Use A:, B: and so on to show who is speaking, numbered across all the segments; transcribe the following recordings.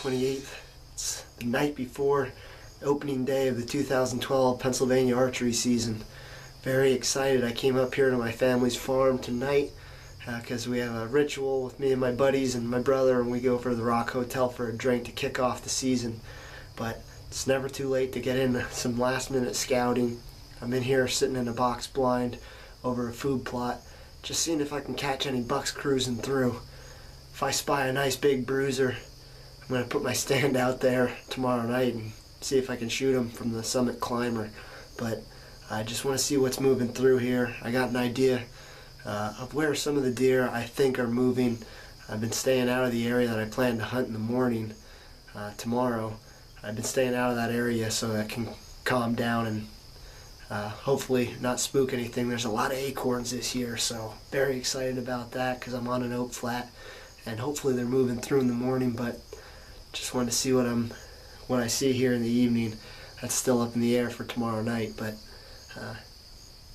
A: 28th. It's the night before opening day of the 2012 Pennsylvania archery season. Very excited. I came up here to my family's farm tonight because we have a ritual with me and my buddies and my brother, and we go for the Rock Hotel for a drink to kick off the season. But it's never too late to get in some last minute scouting. I'm in here sitting in a box blind over a food plot, just seeing if I can catch any bucks cruising through. If I spy a nice big bruiser, I'm going to put my stand out there tomorrow night and see if I can shoot him from the summit climber. But I just want to see what's moving through here. I got an idea of where some of the deer I think are moving. I've been staying out of the area that I plan to hunt in the morning tomorrow. I've been staying out of that area so I can calm down and hopefully not spook anything. There's a lot of acorns this year, so very excited about that because I'm on an oak flat and hopefully they're moving through in the morning. But just wanted to see what I see here in the evening. That's still up in the air for tomorrow night, but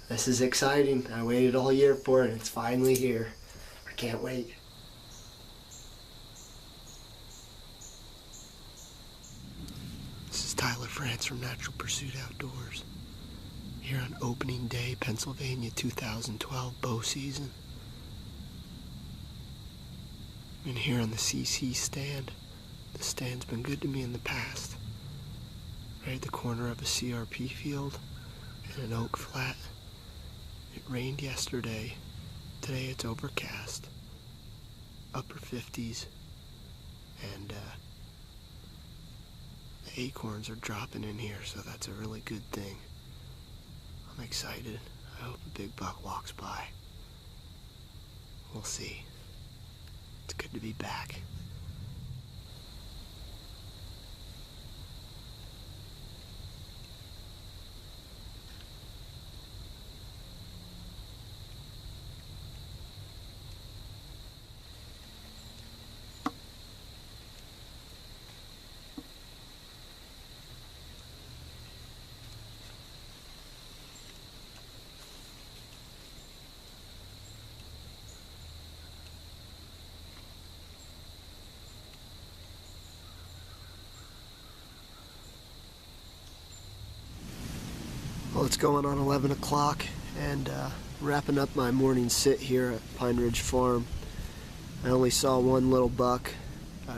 A: this is exciting. I waited all year for it. It's finally here. I can't wait. This is Tyler France from Natural Pursuit Outdoors, here on opening day, Pennsylvania 2012 bow season. I'm here on the CC stand. The stand's been good to me in the past. Right at the corner of a CRP field and an oak flat. It rained yesterday. Today it's overcast. Upper 50s. And the acorns are dropping in here, so that's a really good thing. I'm excited. I hope a big buck walks by. We'll see. It's good to be back. Well, it's going on 11 o'clock and wrapping up my morning sit here at Pine Ridge Farm. I only saw one little buck.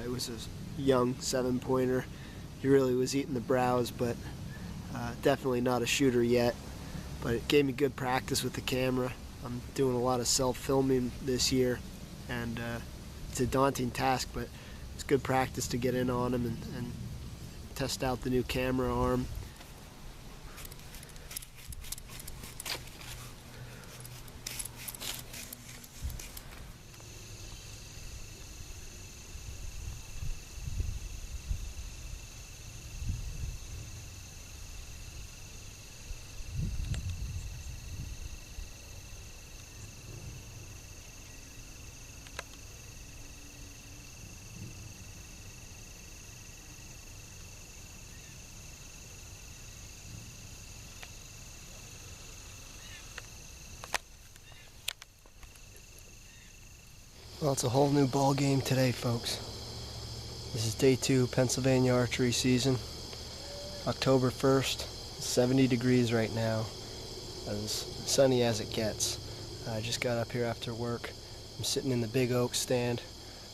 A: It was a young 7-pointer. He really was eating the browse, but definitely not a shooter yet. But it gave me good practice with the camera. I'm doing a lot of self-filming this year, and it's a daunting task, but it's good practice to get in on him and test out the new camera arm. Well, it's a whole new ball game today, folks. This is day 2, Pennsylvania archery season. October 1st, 70 degrees right now, as sunny as it gets. I just got up here after work. I'm sitting in the big oak stand.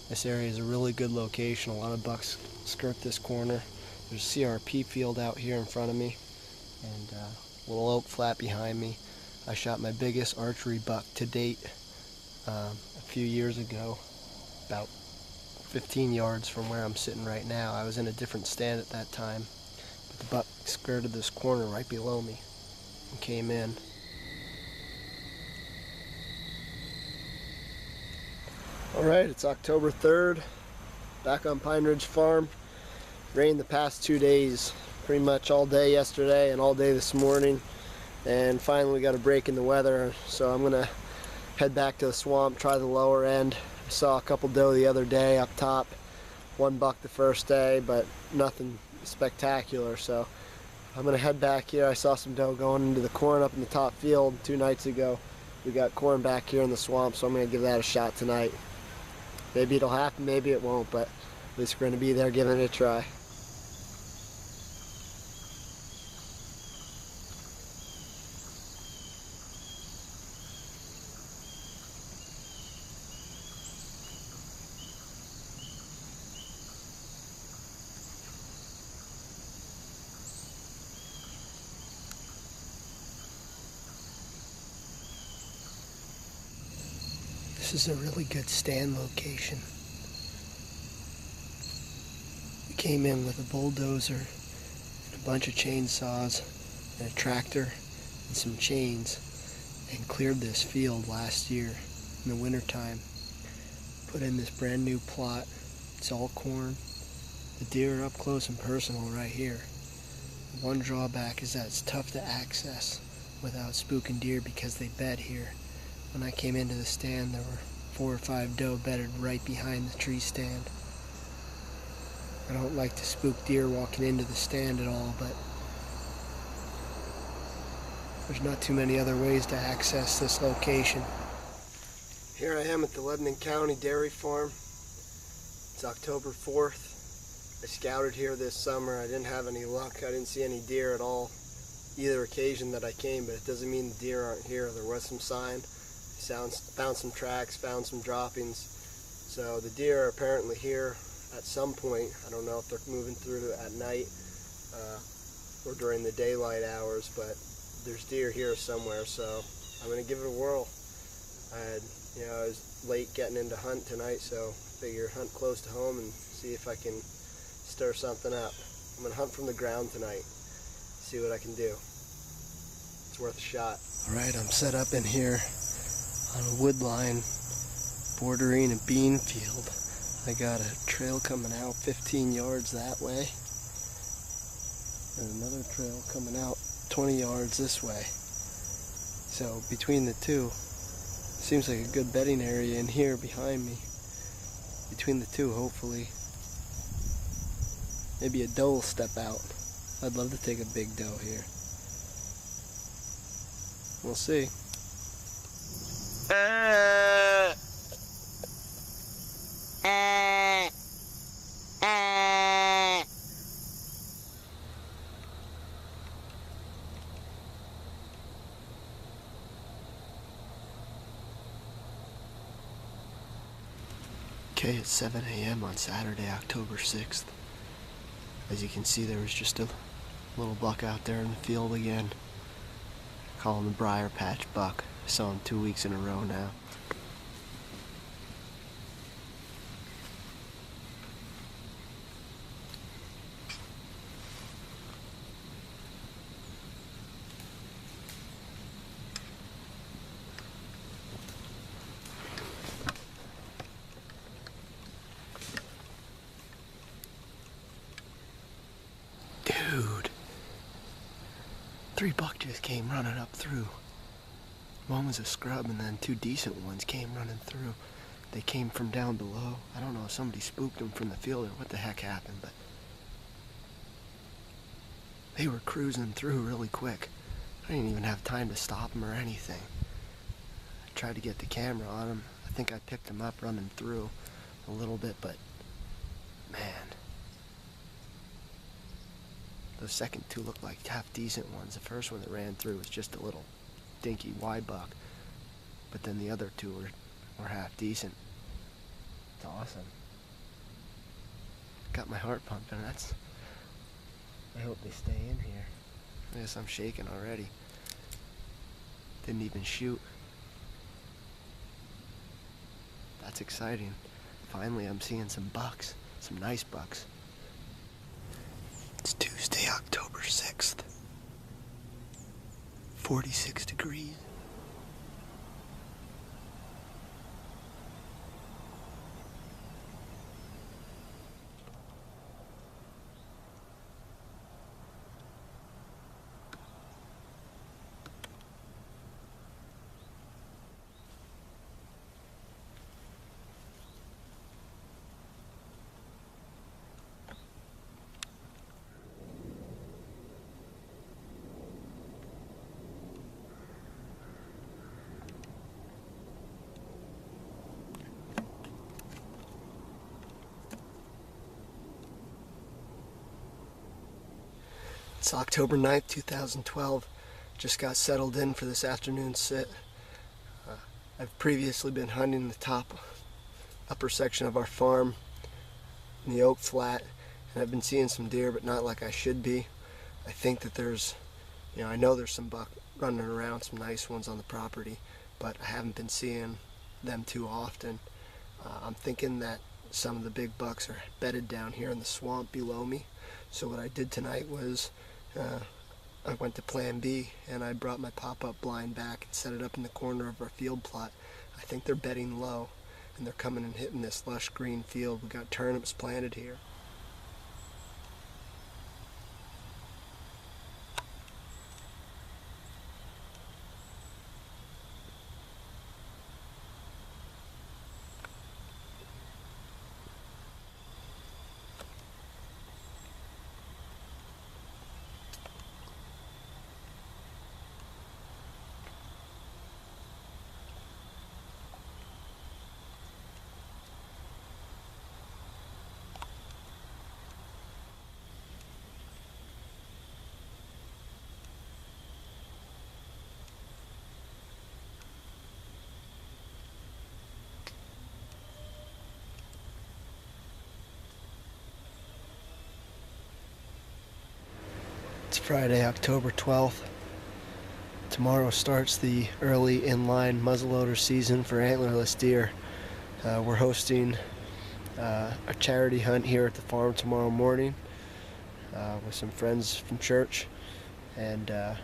A: This area is a really good location. A lot of bucks skirt this corner. There's a CRP field out here in front of me, and a little oak flat behind me. I shot my biggest archery buck to date a few years ago, about 15 yards from where I'm sitting right now. I was in a different stand at that time, but the buck skirted this corner right below me and came in. Alright, it's October 3rd, back on Pine Ridge Farm. Rained the past 2 days, pretty much all day yesterday and all day this morning, and finally we got a break in the weather, so I'm gonna head back to the swamp, try the lower end. I saw a couple doe the other day up top, one buck the first day, but nothing spectacular, so I'm gonna head back here. I saw some doe going into the corn up in the top field 2 nights ago. We got corn back here in the swamp, so I'm gonna give that a shot tonight. Maybe it'll happen, maybe it won't, but At least we're going to be there giving it a try. This is a really good stand location. We came in with a bulldozer, and a bunch of chainsaws, and a tractor, and some chains, and cleared this field last year in the wintertime. Put in this brand new plot. It's all corn. The deer are up close and personal right here. One drawback is that it's tough to access without spooking deer because they bed here. When I came into the stand, there were 4 or 5 doe bedded right behind the tree stand. I don't like to spook deer walking into the stand at all, but there's not too many other ways to access this location. Here I am at the Lebanon County Dairy Farm. It's October 4th. I scouted here this summer. I didn't have any luck. I didn't see any deer at all either occasion that I came, but it doesn't mean the deer aren't here. There was some sign. Found some tracks, found some droppings. So the deer are apparently here at some point. I don't know if they're moving through at night or during the daylight hours, but there's deer here somewhere, so I'm going to give it a whirl. I was late getting into hunt tonight, so figure hunt close to home and see if I can stir something up. I'm going to hunt from the ground tonight, see what I can do. It's worth a shot. Alright, I'm set up in here on a wood line bordering a bean field. I got a trail coming out 15 yards that way and another trail coming out 20 yards this way. So between the two, seems like a good bedding area in here behind me. Between the two, hopefully, maybe a doe will step out. I'd love to take a big doe here. We'll see. Okay, it's 7 a.m. on Saturday, October 6th. As you can see, there was just a little buck out there in the field again. Call him the Briar Patch Buck. I saw him 2 weeks in a row now. Dude, 3 buck just came running up through. One was a scrub and then 2 decent ones came running through. They came from down below. I don't know if somebody spooked them from the field or what the heck happened, but they were cruising through really quick. I didn't even have time to stop them or anything. I tried to get the camera on them. I think I picked them up running through a little bit, but man, those second 2 looked like half decent ones. The first one that ran through was just a little dinky wide buck, but then the other 2 were half decent. It's awesome. Got my heart pumping. I hope they stay in here. I guess I'm shaking already. Didn't even shoot. That's exciting. Finally, I'm seeing some bucks, some nice bucks. It's Tuesday, October 6th. 46 degrees. It's October 9th, 2012. Just got settled in for this afternoon sit. I've previously been hunting the upper section of our farm in the oak flat, and I've been seeing some deer, but not like I should be. I think that I know there's some buck running around, some nice ones on the property, but I haven't been seeing them too often. I'm thinking that some of the big bucks are bedded down here in the swamp below me. So what I did tonight was I went to plan B and I brought my pop-up blind back and set it up in the corner of our field plot. I think they're bedding low and they're coming and hitting this lush green field. We got turnips planted here. It's Friday, October 12th. Tomorrow starts the early inline muzzleloader season for antlerless deer. We're hosting a charity hunt here at the farm tomorrow morning with some friends from church, and I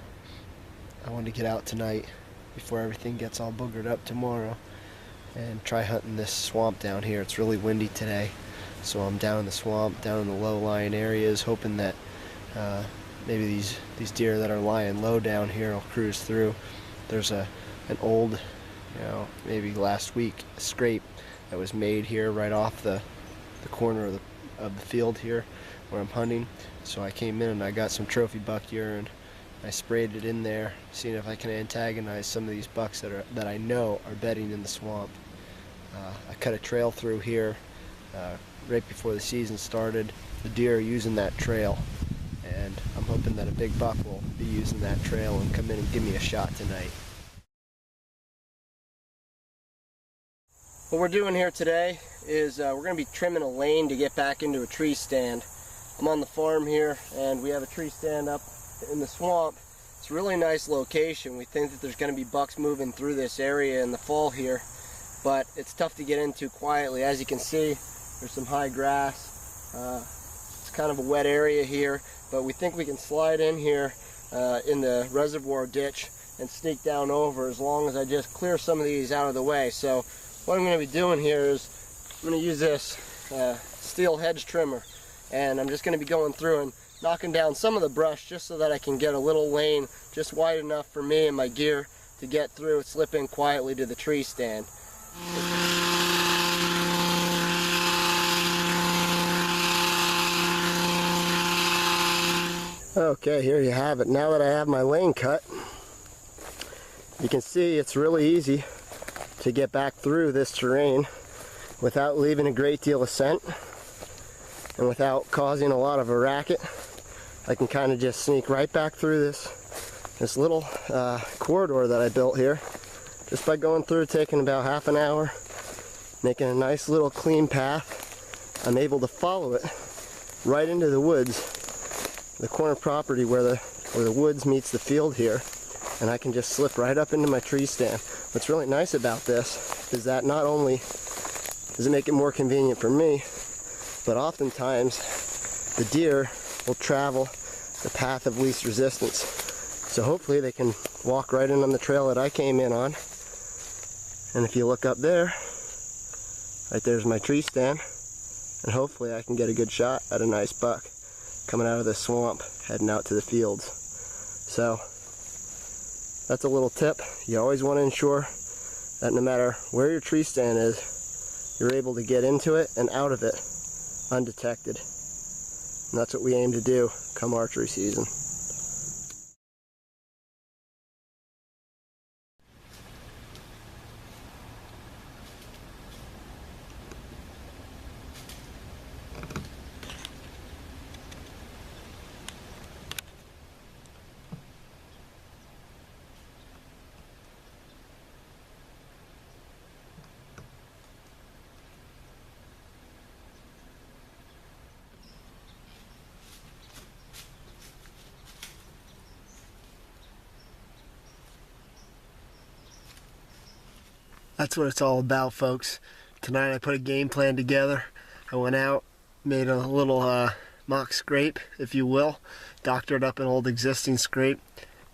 A: wanted to get out tonight before everything gets all boogered up tomorrow and try hunting this swamp down here. It's really windy today, so I'm down in the swamp, down in the low-lying areas, hoping that maybe these deer that are lying low down here will cruise through. There's an old, maybe last week, scrape that was made here right off the corner of the field here where I'm hunting. So I came in and I got some trophy buck urine. I sprayed it in there, seeing if I can antagonize some of these bucks that I know are bedding in the swamp. I cut a trail through here right before the season started. The deer are using that trail, and I'm hoping that a big buck will be using that trail and come in and give me a shot tonight. What we're doing here today is we're going to be trimming a lane to get back into a tree stand. I'm on the farm here and we have a tree stand up in the swamp. It's a really nice location. We think that there's going to be bucks moving through this area in the fall here, but it's tough to get into quietly. As you can see, there's some high grass. It's kind of a wet area here, but we think we can slide in here in the reservoir ditch and sneak down over as long as I just clear some of these out of the way. So what I'm going to be doing here is I'm going to use this steel hedge trimmer, and I'm just going to be going through and knocking down some of the brush just so that I can get a little lane just wide enough for me and my gear to get through and slip in quietly to the tree stand. Okay, here you have it. Now that I have my lane cut, you can see it's really easy to get back through this terrain without leaving a great deal of scent and without causing a lot of a racket. I can kind of just sneak right back through this little corridor that I built here just by going through, taking about half an hour, making a nice little clean path. I'm able to follow it right into the woods, the corner property where the woods meets the field here, and I can just slip right up into my tree stand. What's really nice about this is that not only does it make it more convenient for me, but oftentimes the deer will travel the path of least resistance. So hopefully they can walk right in on the trail that I came in on. And if you look up there, right there's my tree stand, and hopefully I can get a good shot at a nice buck coming out of this swamp heading out to the fields. So that's a little tip. You always want to ensure that no matter where your tree stand is, you're able to get into it and out of it undetected. And that's what we aim to do come archery season. That's what it's all about, folks. Tonight I put a game plan together. I went out, made a little mock scrape, if you will, doctored up an old existing scrape,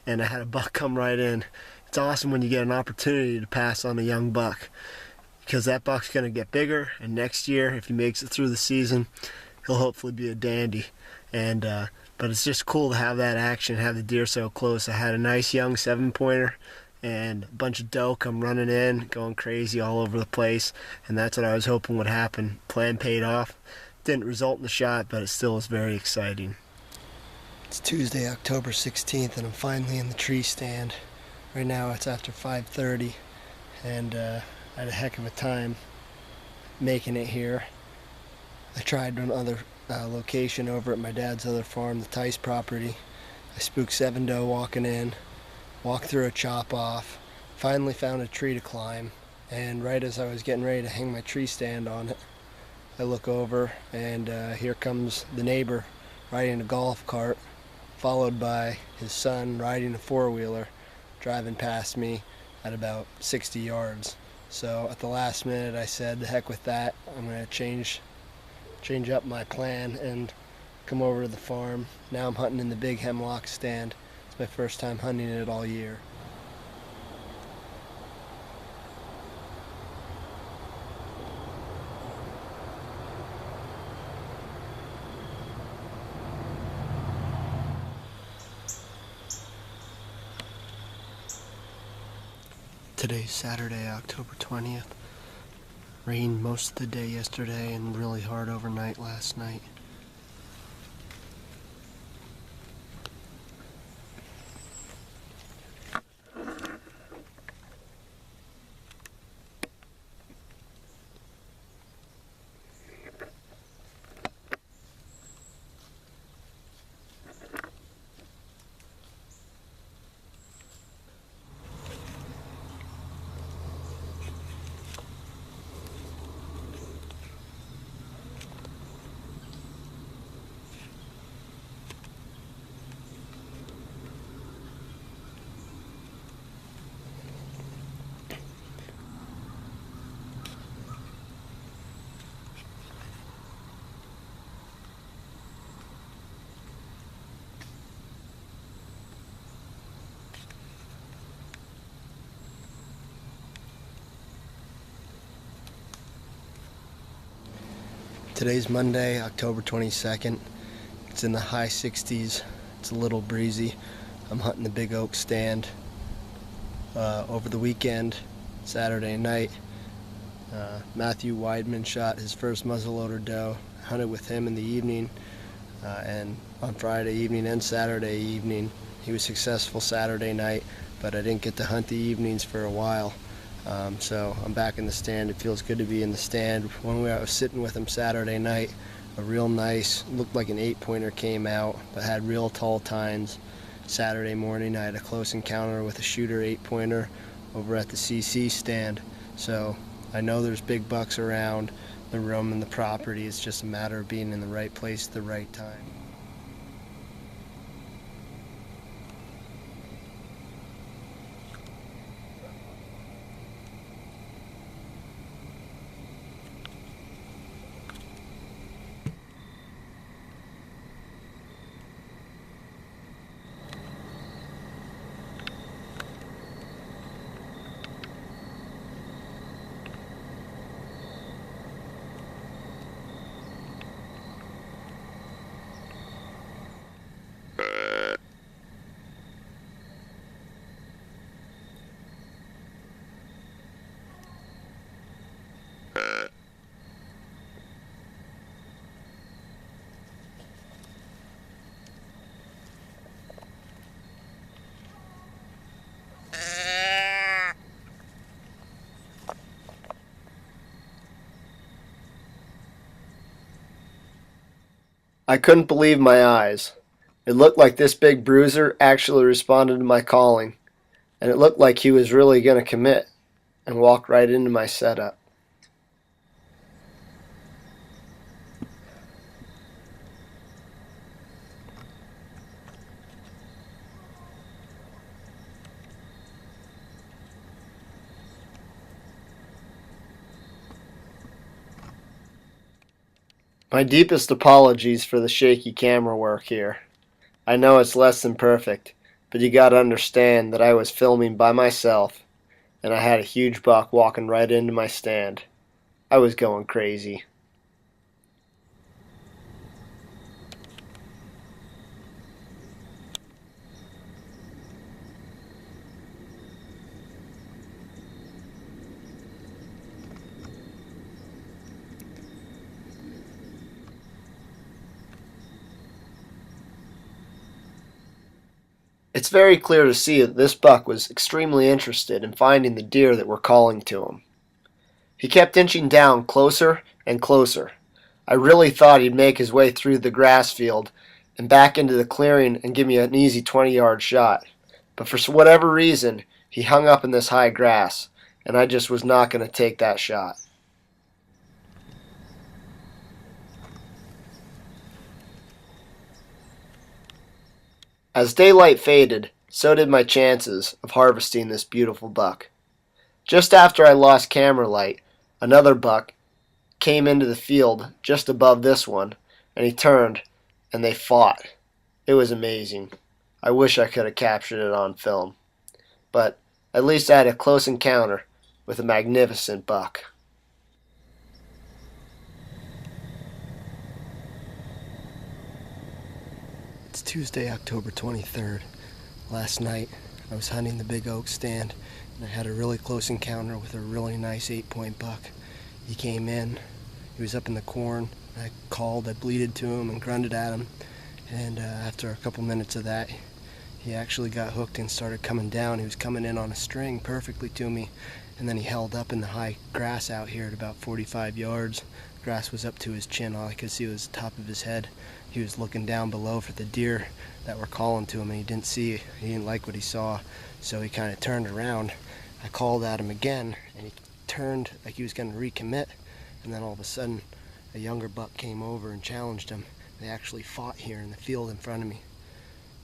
A: and I had a buck come right in. It's awesome when you get an opportunity to pass on a young buck, because that buck's going to get bigger, and next year, if he makes it through the season, he'll hopefully be a dandy. And but it's just cool to have that action, have the deer so close. I had a nice young 7-pointer and a bunch of doe come running in, going crazy all over the place, and that's what I was hoping would happen. Plan paid off. Didn't result in the shot, but it still was very exciting. It's Tuesday, October 16th, and I'm finally in the tree stand. Right now it's after 5:30, and I had a heck of a time making it here. I tried another location over at my dad's other farm, the Tice property. I spooked 7 doe walking in, walked through a chop off, finally found a tree to climb, and right as I was getting ready to hang my tree stand on it, I look over and here comes the neighbor riding a golf cart, followed by his son riding a 4-wheeler, driving past me at about 60 yards. So at the last minute I said, the heck with that, I'm going to change up my plan and come over to the farm. Now I'm hunting in the big hemlock stand. It's my first time hunting it all year. Today's Saturday, October 20th. Rained most of the day yesterday and really hard overnight last night. Today's Monday, October 22nd. It's in the high 60s. It's a little breezy. I'm hunting the big oak stand. Over the weekend, Saturday night, Matthew Weidman shot his first muzzleloader doe. Hunted with him in the evening, and on Friday evening and Saturday evening. He was successful Saturday night, but I didn't get to hunt the evenings for a while. So I'm back in the stand. It feels good to be in the stand. When I was sitting with him Saturday night, a real nice, looked like an 8-pointer came out, but had real tall tines. Saturday morning I had a close encounter with a shooter 8-pointer over at the CC stand. So I know there's big bucks around the room and the property. It's just a matter of being in the right place at the right time. I couldn't believe my eyes. It looked like this big bruiser actually responded to my calling, and it looked like he was really going to commit and walk right into my setup. My deepest apologies for the shaky camera work here. I know it's less than perfect, but you gotta understand that I was filming by myself, and I had a huge buck walking right into my stand. I was going crazy. It's very clear to see that this buck was extremely interested in finding the deer that were calling to him. He kept inching down closer and closer. I really thought he'd make his way through the grass field and back into the clearing and give me an easy 20-yard shot. But for whatever reason, he hung up in this high grass, and I just was not going to take that shot. As daylight faded, so did my chances of harvesting this beautiful buck. Just after I lost camera light, another buck came into the field just above this one, and he turned, and they fought. It was amazing. I wish I could have captured it on film. But at least I had a close encounter with a magnificent buck. It's Tuesday, October 23rd. Last night, I was hunting the big oak stand, and I had a really close encounter with a really nice 8-point buck. He came in, he was up in the corn. I called, I bleated to him and grunted at him, and after a couple minutes of that, he actually got hooked and started coming down. He was coming in on a string perfectly to me, and then he held up in the high grass out here at about 45 yards. Grass was up to his chin. All I could see was the top of his head. He was looking down below for the deer that were calling to him, and he didn't like what he saw, so he kind of turned around. I called at him again, and he turned like he was going to recommit, and then all of a sudden a younger buck came over and challenged him. They actually fought here in the field in front of me.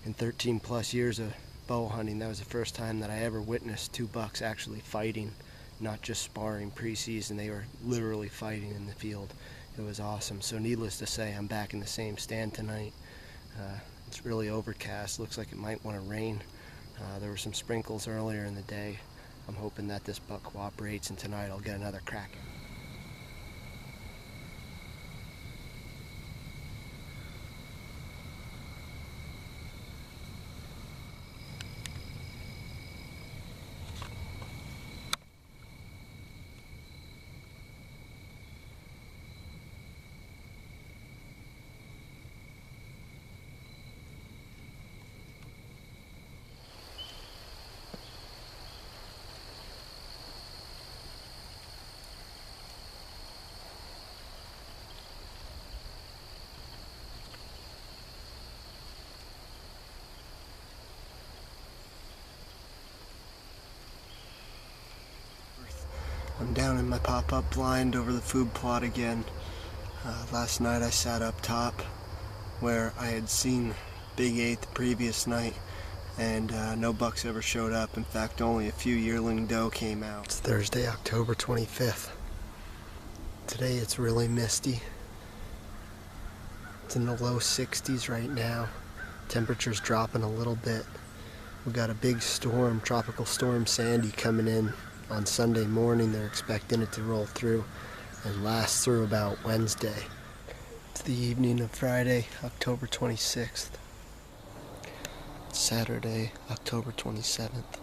A: In 13 plus years of bow hunting, that was the first time that I ever witnessed two bucks actually fighting, not just sparring pre-season. They were literally fighting in the field. It was awesome. So needless to say, I'm back in the same stand tonight. It's really overcast. Looks like it might want to rain. There were some sprinkles earlier in the day. I'm hoping that this buck cooperates, and tonight I'll get another crack. I'm down in my pop-up blind over the food plot again. Last night I sat up top where I had seen Big 8 the previous night, and no bucks ever showed up. In fact, only a few yearling doe came out. It's Thursday, October 25th. Today it's really misty. It's in the low 60s right now. Temperature's dropping a little bit. We've got a big storm, Tropical Storm Sandy, coming in on Sunday morning. They're expecting it to roll through and last through about Wednesday. It's the evening of Friday, October 26th. It's Saturday, October 27th.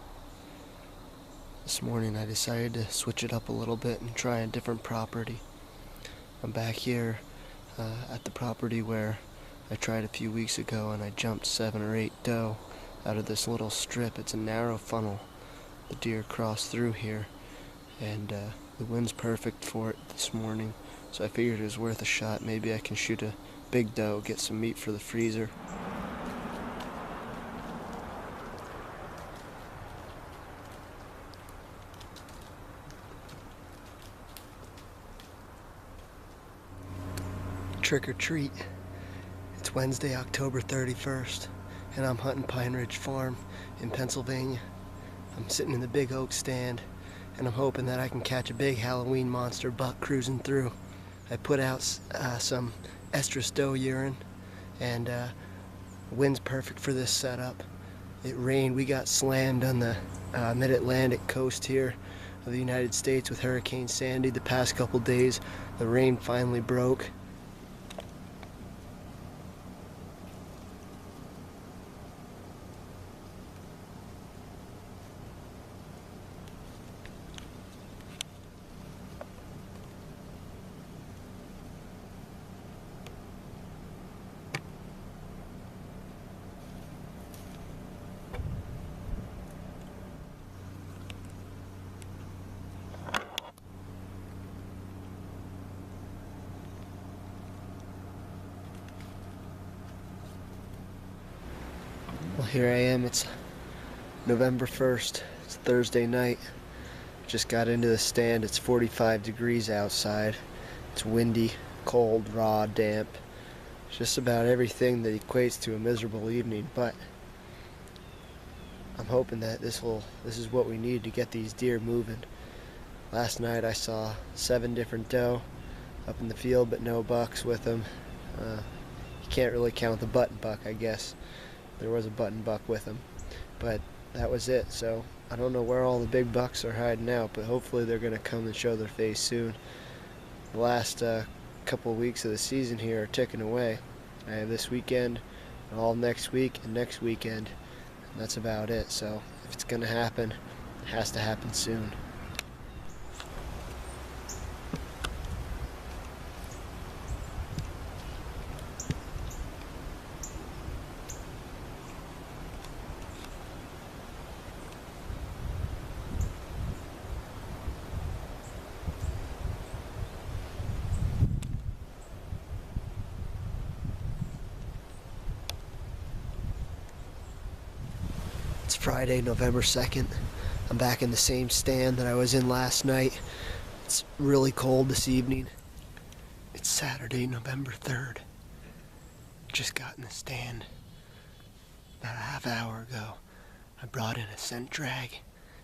A: This morning I decided to switch it up a little bit and try a different property. I'm back here at the property where I tried a few weeks ago, and I jumped 7 or 8 doe out of this little strip. It's a narrow funnel. The deer crossed through here, and the wind's perfect for it this morning, so I figured it was worth a shot. Maybe I can shoot a big doe, get some meat for the freezer. Trick or treat. It's Wednesday, October 31st, and I'm hunting Pine Ridge Farm in Pennsylvania. I'm sitting in the big oak stand, and I'm hoping that I can catch a big Halloween monster buck cruising through. I put out some estrus doe urine, and wind's perfect for this setup. It rained. We got slammed on the mid-Atlantic coast here of the United States with Hurricane Sandy the past couple days. The rain finally broke. Well, here I am. It's November 1st. It's Thursday night. Just got into the stand. It's 45 degrees outside. It's windy, cold, raw, damp. Just about everything that equates to a miserable evening, but I'm hoping that this is what we need to get these deer moving. Last night I saw 7 different doe up in the field, but no bucks with them. You can't really count the button buck, I guess. There was a button buck with him, but that was it. So I don't know where all the big bucks are hiding out, but hopefully they're going to come and show their face soon. The last couple of weeks of the season here are ticking away. I have this weekend, all next week, and next weekend, and that's about it. So if it's going to happen, it has to happen soon. It's Friday, November 2nd. I'm back in the same stand that I was in last night. It's really cold this evening. It's Saturday, November 3rd. Just got in the stand about a half hour ago. I brought in a scent drag,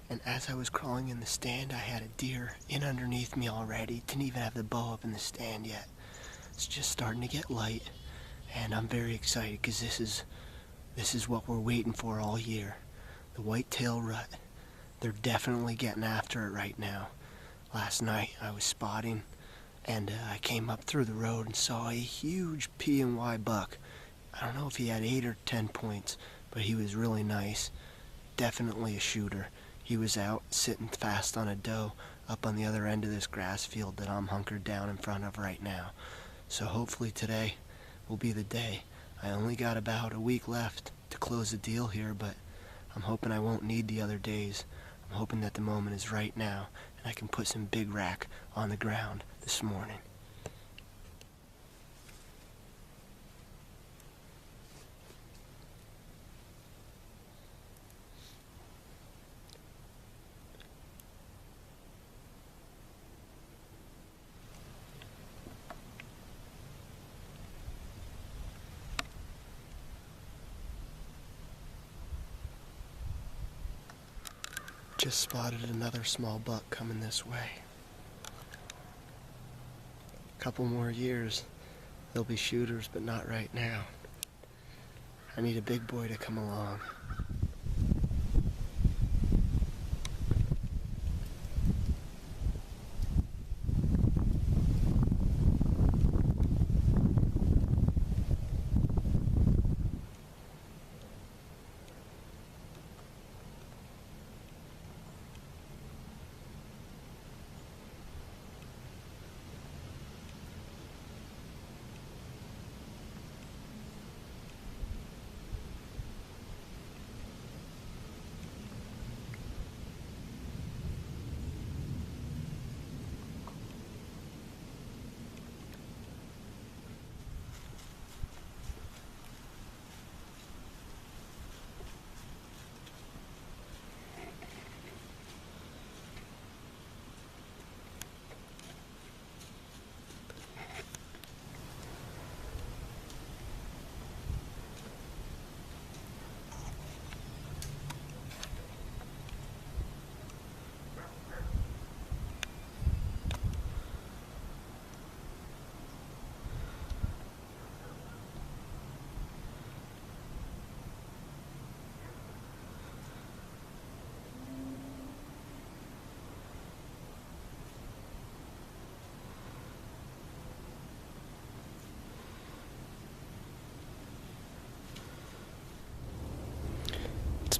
A: and as I was crawling in the stand, I had a deer in underneath me already. Didn't even have the bow up in the stand yet. It's just starting to get light, and I'm very excited because this is what we're waiting for all year. The whitetail rut. They're definitely getting after it right now. Last night I was spotting, and I came up through the road and saw a huge P&Y buck. I don't know if he had 8 or 10 points, but he was really nice. Definitely a shooter. He was out sitting fast on a doe up on the other end of this grass field that I'm hunkered down in front of right now. So hopefully today will be the day. I only got about a week left to close the deal here, but I'm hoping I won't need the other days. I'm hoping that the moment is right now and I can put some big rack on the ground this morning. Just spotted another small buck coming this way. A couple more years, they'll be shooters, but not right now. I need a big boy to come along.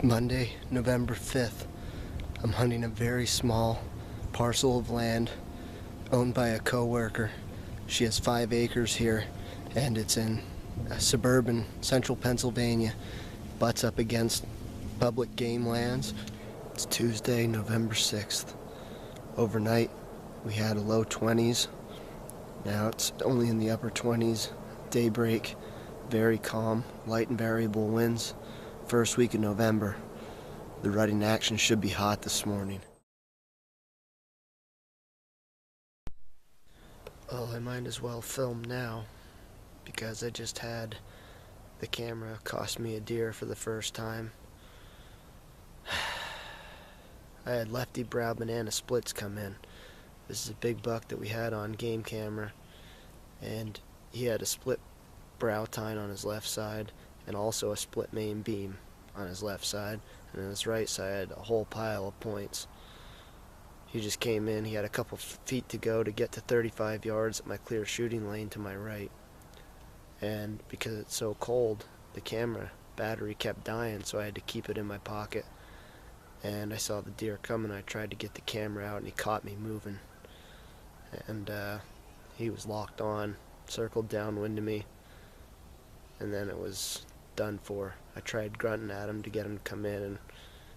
A: Monday, November 5th. I'm hunting a very small parcel of land owned by a coworker. She has 5 acres here, and it's in suburban central Pennsylvania. Butts up against public game lands. It's Tuesday, November 6th. Overnight, we had a low 20s. Now it's only in the upper 20s. Daybreak, very calm, light and variable winds. First week of November. The rutting action should be hot this morning. Well, I might as well film now because I just had the camera cost me a deer for the first time. I had lefty brow banana splits come in. This is a big buck that we had on game camera, and he had a split brow tine on his left side and also a split main beam on his left side, and on his right side a whole pile of points. He just came in. He had a couple feet to go to get to 35 yards at my clear shooting lane to my right, and because it's so cold, the camera battery kept dying, so I had to keep it in my pocket. And I saw the deer coming. I tried to get the camera out and he caught me moving, and he was locked on, circled downwind of me, and then it was done for. I tried grunting at him to get him to come in, and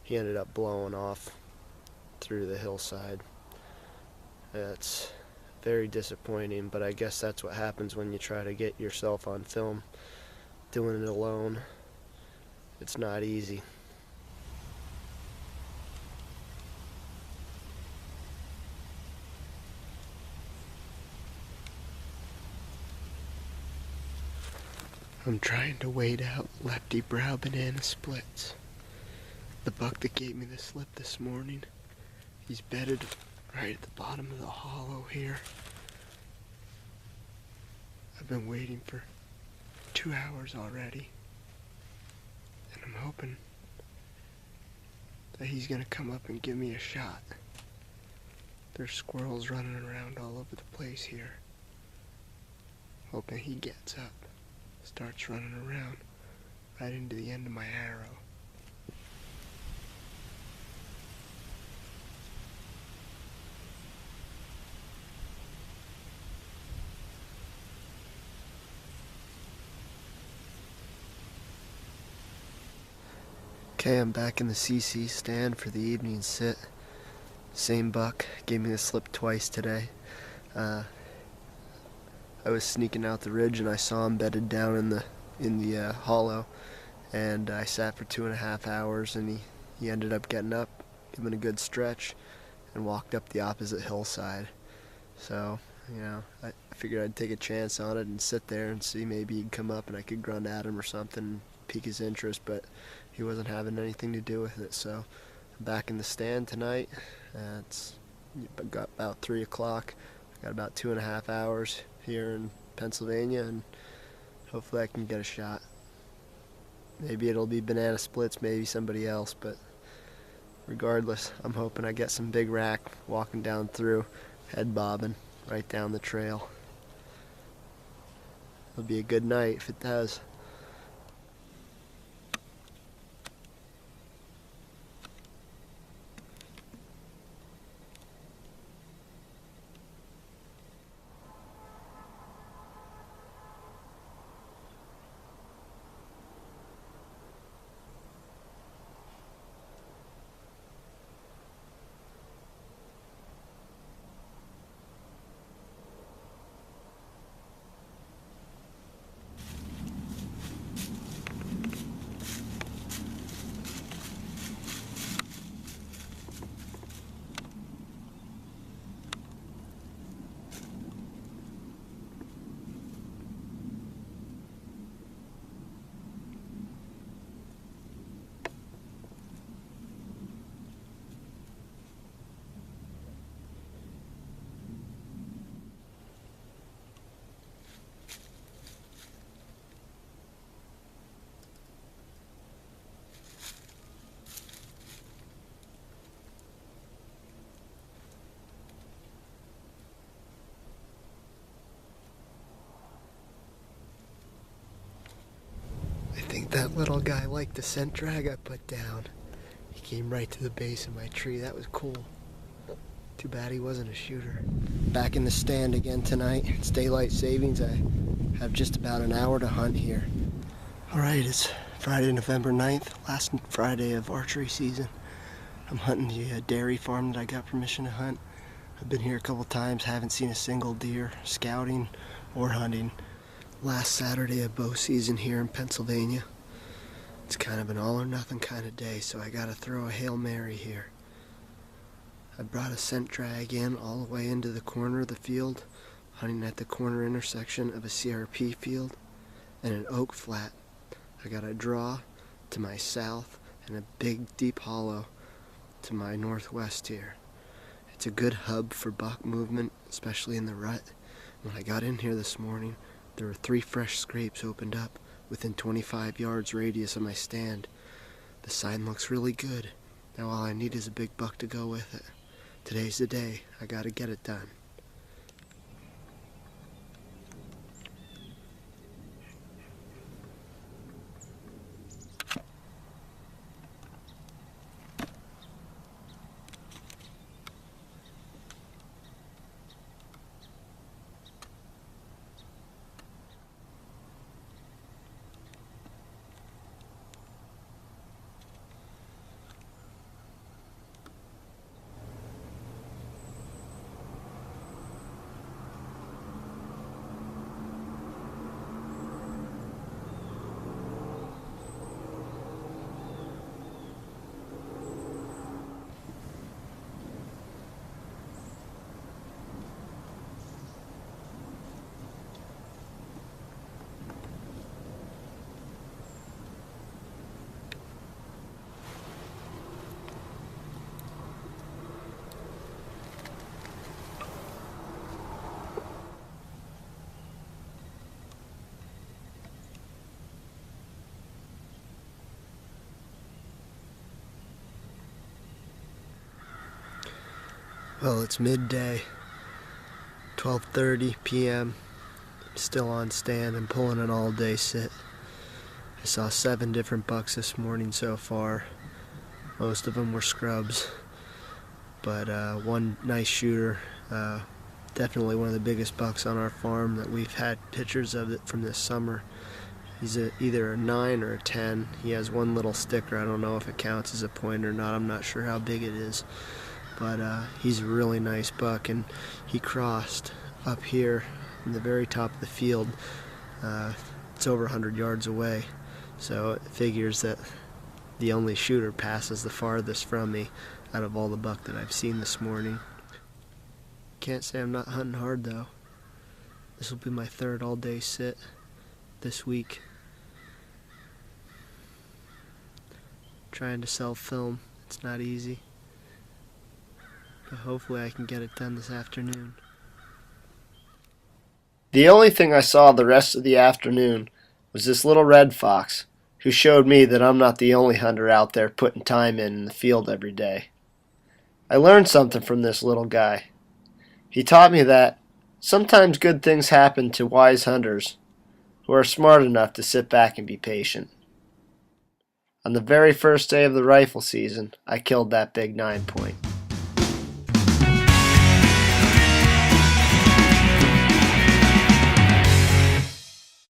A: he ended up blowing off through the hillside. It's very disappointing, but I guess that's what happens when you try to get yourself on film. Doing it alone, it's not easy. I'm trying to wait out lefty brow banana splits. The buck that gave me the slip this morning, he's bedded right at the bottom of the hollow here. I've been waiting for 2 hours already, and I'm hoping that he's gonna come up and give me a shot. There's squirrels running around all over the place here. Hoping he gets up, starts running around right into the end of my arrow. Okay, I'm back in the CC stand for the evening sit. Same buck, gave me the slip twice today. I was sneaking out the ridge and I saw him bedded down in the hollow, and I sat for 2.5 hours, and he ended up getting up, giving a good stretch, and walked up the opposite hillside. So, you know, I figured I'd take a chance on it and sit there and see maybe he'd come up and I could grunt at him or something and pique his interest, but he wasn't having anything to do with it. So I'm back in the stand tonight. It's got about 3 o'clock. Got about 2.5 hours here in Pennsylvania, and hopefully I can get a shot. Maybe it'll be banana splits, maybe somebody else, but regardless, I'm hoping I get some big rack walking down through, head bobbing right down the trail. It'll be a good night if it does. I think that little guy liked the scent drag I put down. Came right to the base of my tree. That was cool. Too bad he wasn't a shooter. Back in the stand again tonight. It's daylight savings. I have just about an hour to hunt here. Alright, it's Friday, November 9th, last Friday of archery season. I'm hunting the dairy farm that I got permission to hunt. I've been here a couple times, haven't seen a single deer, scouting or hunting. Last Saturday of bow season here in Pennsylvania. It's kind of an all or nothing kind of day, so I gotta throw a Hail Mary here. I brought a scent drag in all the way into the corner of the field, hunting at the corner intersection of a CRP field and an oak flat. I got a draw to my south and a big deep hollow to my northwest here. It's a good hub for buck movement, especially in the rut. When I got in here this morning, there were 3 fresh scrapes opened up within 25 yards radius of my stand. The sign looks really good. Now all I need is a big buck to go with it. Today's the day. I gotta get it done. Well, it's midday, 12:30 p.m. I'm still on stand and pulling an all-day sit. I saw 7 different bucks this morning so far. Most of them were scrubs, but one nice shooter, definitely one of the biggest bucks on our farm that we've had pictures of it from this summer. He's either a 9 or a 10. He has one little sticker. I don't know if it counts as a point or not. I'm not sure how big it is. But he's a really nice buck, and he crossed up here in the very top of the field. It's over 100 yards away, so it figures that the only shooter passes the farthest from me out of all the buck that I've seen this morning. Can't say I'm not hunting hard though. This will be my 3rd all-day sit this week. Trying to sell film, it's not easy. But hopefully I can get it done this afternoon. The only thing I saw the rest of the afternoon was this little red fox who showed me that I'm not the only hunter out there putting time in the field every day. I learned something from this little guy. He taught me that sometimes good things happen to wise hunters who are smart enough to sit back and be patient. On the very first day of the rifle season, I killed that big 9-point.